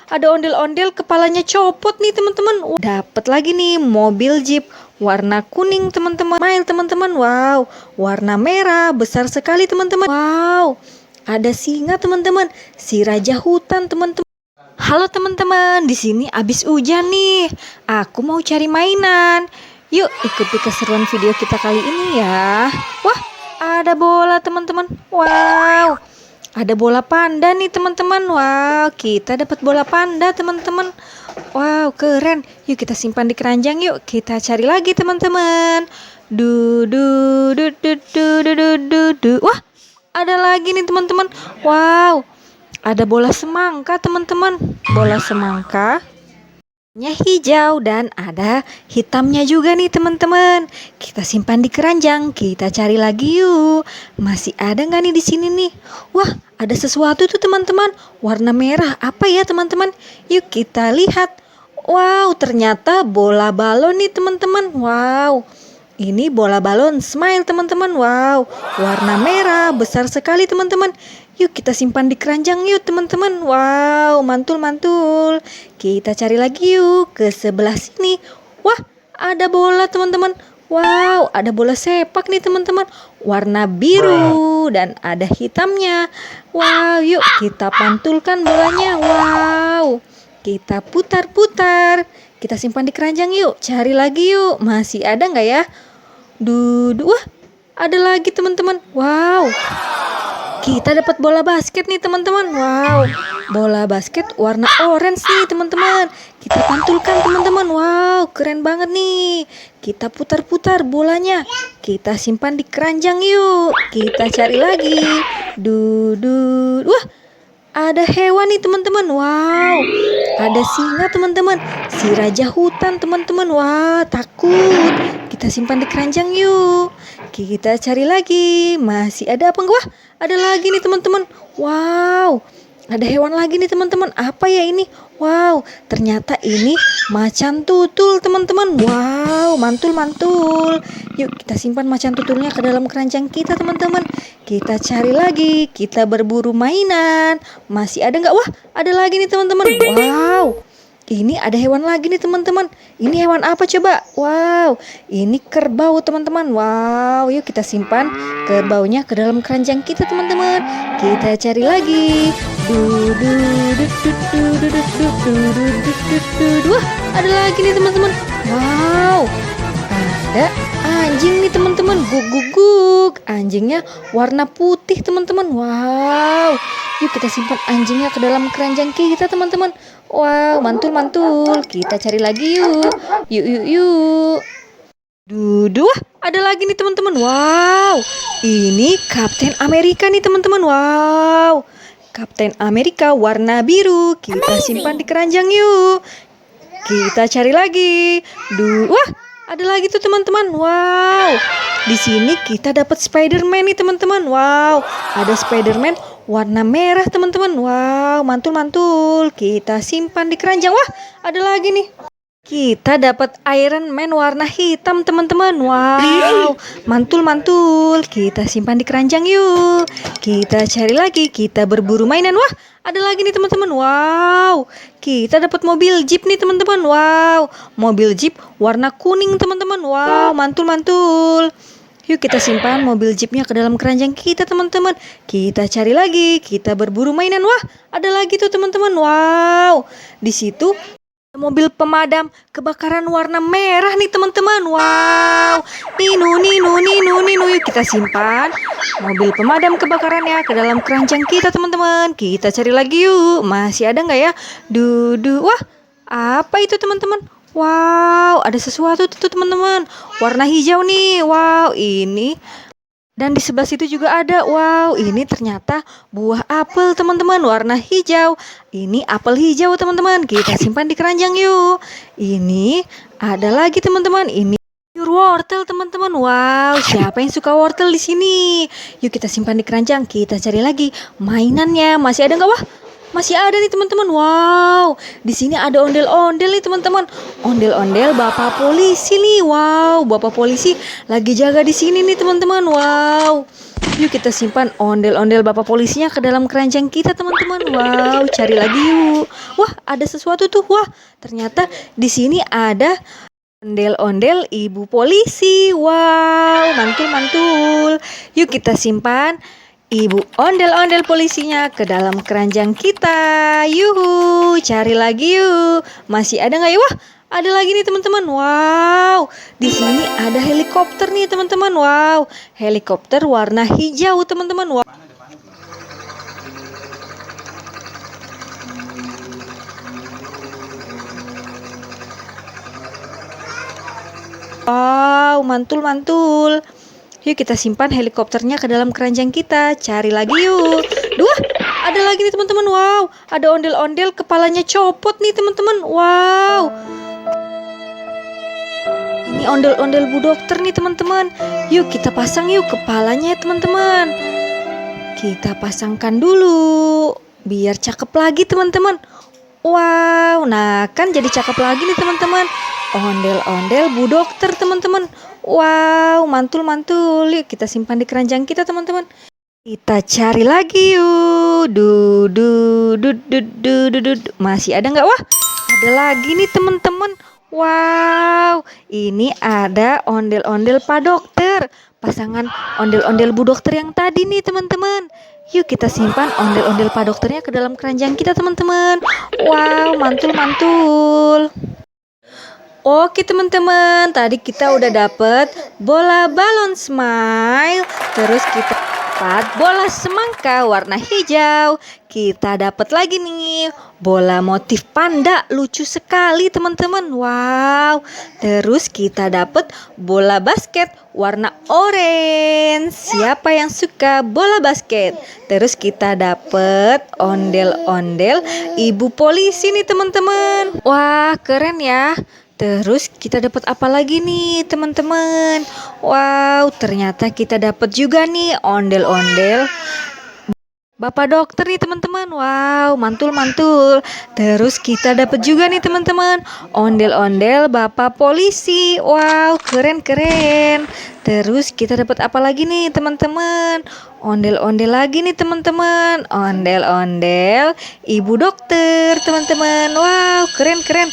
ada ondel-ondel kepalanya copot nih teman-teman. Dapat lagi nih mobil Jeep warna kuning teman-teman. Smile teman-teman. Wow, warna merah besar sekali teman-teman. Wow, ada singa teman-teman, si raja hutan teman-teman. Halo teman-teman, di sini abis hujan nih. Aku mau cari mainan. Yuk ikuti keseruan video kita kali ini ya. Wah, ada bola teman-teman. Wow, ada bola panda nih teman-teman. Wow, kita dapat bola panda teman-teman. Wow, keren. Yuk kita simpan di keranjang yuk. Kita cari lagi teman-teman. Du du du du du du du du du. Wah, ada lagi nih teman-teman. Wow, ada bola semangka teman-teman. Bola semangka hijau dan ada hitamnya juga nih teman-teman. Kita simpan di keranjang, kita cari lagi yuk. Masih ada nggak nih di sini nih? Wah, ada sesuatu tuh teman-teman. Warna merah, apa ya teman-teman? Yuk kita lihat. Wow, ternyata bola balon nih teman-teman. Wow, ini bola balon Smile teman-teman. Wow, warna merah besar sekali teman-teman. Yuk kita simpan di keranjang yuk teman-teman. Wow, mantul-mantul. Kita cari lagi yuk ke sebelah sini. Wah, ada bola teman-teman. Wow, ada bola sepak nih teman-teman. Warna biru dan ada hitamnya. Wow, yuk kita pantulkan bolanya. Wow, kita putar-putar. Kita simpan di keranjang yuk. Cari lagi yuk. Masih ada nggak ya? Wah, ada lagi teman-teman. Wow, kita dapat bola basket nih teman-teman. Wow, bola basket warna orange nih teman-teman. Kita pantulkan teman-teman. Wow, keren banget nih. Kita putar-putar bolanya. Kita simpan di keranjang yuk. Kita cari lagi. Wah, ada hewan nih teman-teman. Wow, ada singa teman-teman, si raja hutan teman-teman. Wah, takut. Kita simpan di keranjang yuk. Kita cari lagi. Masih ada apa enggak? Wah, ada lagi nih teman-teman. Wow, ada hewan lagi nih teman-teman. Apa ya ini? Wow, ternyata ini macan tutul teman-teman. Wow, mantul-mantul. Yuk kita simpan macan tutulnya ke dalam keranjang kita teman-teman. Kita cari lagi. Kita berburu mainan. Masih ada nggak? Wah, ada lagi nih teman-teman. Wow, ini ada hewan lagi nih teman-teman. Ini hewan apa coba? Wow, ini kerbau teman-teman. Wow, yuk kita simpan kerbaunya ke dalam keranjang kita teman-teman. Kita cari lagi. Wah, ada lagi nih teman-teman. Wow, ada anjing nih teman-teman. Guguk. Anjingnya warna putih teman-teman. Wow, yuk kita simpan anjingnya ke dalam keranjang kita teman-teman. Wow, mantul-mantul. Kita cari lagi yuk. Yuk. Wah, ada lagi nih teman-teman. Wow, ini Kapten Amerika nih teman-teman. Wow, Kapten Amerika warna biru. Kita simpan di keranjang yuk. Kita cari lagi. Wah, ada lagi tuh teman-teman. Wow, di sini kita dapat Spider-Man nih teman-teman. Wow, ada Spider-Man warna merah teman-teman. Wow, mantul-mantul. Kita simpan di keranjang. Wah, ada lagi nih. Kita dapat Iron Man warna hitam teman-teman. Wow, mantul-mantul. Kita simpan di keranjang yuk. Kita cari lagi. Kita berburu mainan. Wah, ada lagi nih teman-teman. Wow, kita dapat mobil Jeep nih teman-teman. Wow, mobil Jeep warna kuning teman-teman. Wow, mantul-mantul. Yuk kita simpan mobil Jeepnya ke dalam keranjang kita teman-teman. Kita cari lagi. Kita berburu mainan. Wah, ada lagi tuh teman-teman. Wow, di situ mobil pemadam kebakaran warna merah nih teman-teman. Wow, ninu. Yuk kita simpan mobil pemadam kebakarannya ke dalam keranjang kita teman-teman. Kita cari lagi yuk. Masih ada nggak ya? Wah, apa itu teman-teman? Wow, ada sesuatu tuh teman-teman. Warna hijau nih. Wow, ini. Dan di sebelah situ juga ada. Wow, ini ternyata buah apel teman-teman. Warna hijau. Ini apel hijau teman-teman. Kita simpan di keranjang yuk. Ini ada lagi teman-teman. Ini sayur wortel teman-teman. Wow, siapa yang suka wortel di sini? Yuk kita simpan di keranjang. Kita cari lagi mainannya. Masih ada nggak? Wah, masih ada nih teman-teman. Wow, di sini ada ondel-ondel nih teman-teman. Ondel-ondel Bapak polisi nih. Wow, Bapak polisi lagi jaga di sini nih teman-teman. Wow. Yuk kita simpan ondel-ondel Bapak polisinya ke dalam keranjang kita teman-teman. Wow, cari lagi yuk. Wah, ada sesuatu tuh. Wah, ternyata di sini ada ondel-ondel ibu polisi. Wow, mantul-mantul. Yuk kita simpan ibu ondel-ondel polisinya ke dalam keranjang kita. Yuhu, cari lagi yuk. Masih ada nggak ya? Wah, ada lagi nih teman-teman. Wow, di sini ada helikopter nih teman-teman. Wow, helikopter warna hijau teman-teman. Wow. Wow, mantul-mantul. Yuk kita simpan helikopternya ke dalam keranjang kita. Cari lagi yuk. Dua, ada lagi nih teman-teman. Wow, ada ondel-ondel kepalanya copot nih teman-teman. Wow. Ini ondel-ondel Bu Dokter nih teman-teman. Yuk kita pasang yuk kepalanya ya teman-teman. Kita pasangkan dulu biar cakep lagi teman-teman. Wow, nah kan jadi cakep lagi nih teman-teman. Ondel-ondel Bu Dokter teman-teman. Wow, mantul-mantul. Yuk kita simpan di keranjang kita teman-teman. Kita cari lagi yuk. Masih ada nggak? Wah, ada lagi nih teman-teman. Wow, ini ada ondel-ondel Pak Dokter. Pasangan ondel-ondel Bu Dokter yang tadi nih teman-teman. Yuk kita simpan ondel-ondel Pak Dokternya ke dalam keranjang kita teman-teman. Wow, mantul-mantul. Oke teman-teman, tadi kita udah dapet bola balon smile. Terus kita dapat bola semangka warna hijau. Kita dapat lagi nih bola motif panda, lucu sekali teman-teman. Wow. Terus kita dapat bola basket warna orange. Siapa yang suka bola basket? Terus kita dapat ondel-ondel ibu polisi nih teman-teman. Wah, keren ya. Terus kita dapat apa lagi nih teman-teman? Wow, ternyata kita dapat juga nih ondel-ondel Bapak Dokter nih teman-teman. Wow, mantul-mantul. Terus kita dapat juga nih teman-teman ondel-ondel Bapak polisi. Wow, keren-keren. Terus kita dapat apa lagi nih teman-teman? Ondel-ondel lagi nih teman-teman. Ondel-ondel Ibu Dokter teman-teman. Wow, keren-keren.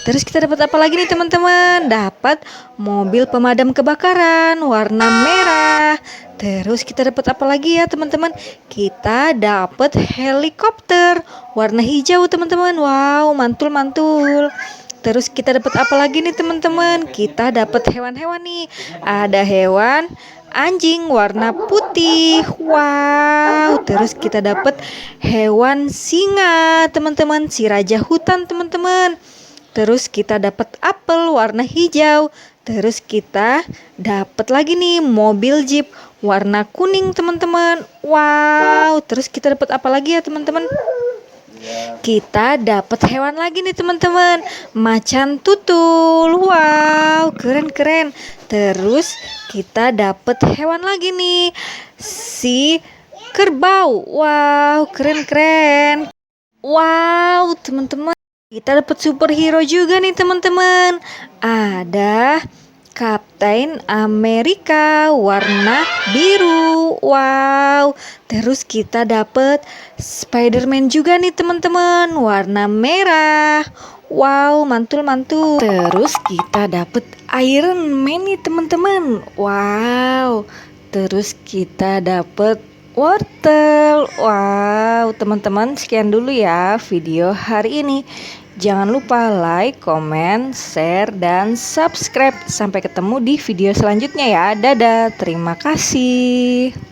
Terus kita dapat apa lagi nih teman-teman? Dapat mobil pemadam kebakaran warna merah. Terus kita dapat apa lagi ya teman-teman? Kita dapat helikopter warna hijau teman-teman. Wow, mantul-mantul. Terus kita dapat apa lagi nih teman-teman? Kita dapat hewan-hewan nih. Ada hewan anjing warna putih. Wow, terus kita dapat hewan singa teman-teman, si raja hutan teman-teman. Terus kita dapat apel warna hijau. Terus kita dapat lagi nih mobil jeep warna kuning teman-teman. Wow, terus kita dapat apa lagi ya teman-teman? Kita dapat hewan lagi nih teman-teman, macan tutul. Wow, keren-keren. Terus kita dapat hewan lagi nih, si kerbau. Wow, keren-keren. Wow, teman-teman, kita dapat superhero juga nih teman-teman. Ada Kapten Amerika warna biru. Wow. Terus kita dapat Spider-Man juga nih teman-teman, warna merah. Wow, mantul-mantul. Terus kita dapat Iron Man nih teman-teman. Wow. Terus kita dapat wortel. Wow, teman-teman, sekian dulu ya video hari ini. Jangan lupa like, comment, share, dan subscribe. Sampai ketemu di video selanjutnya ya. Dadah, terima kasih.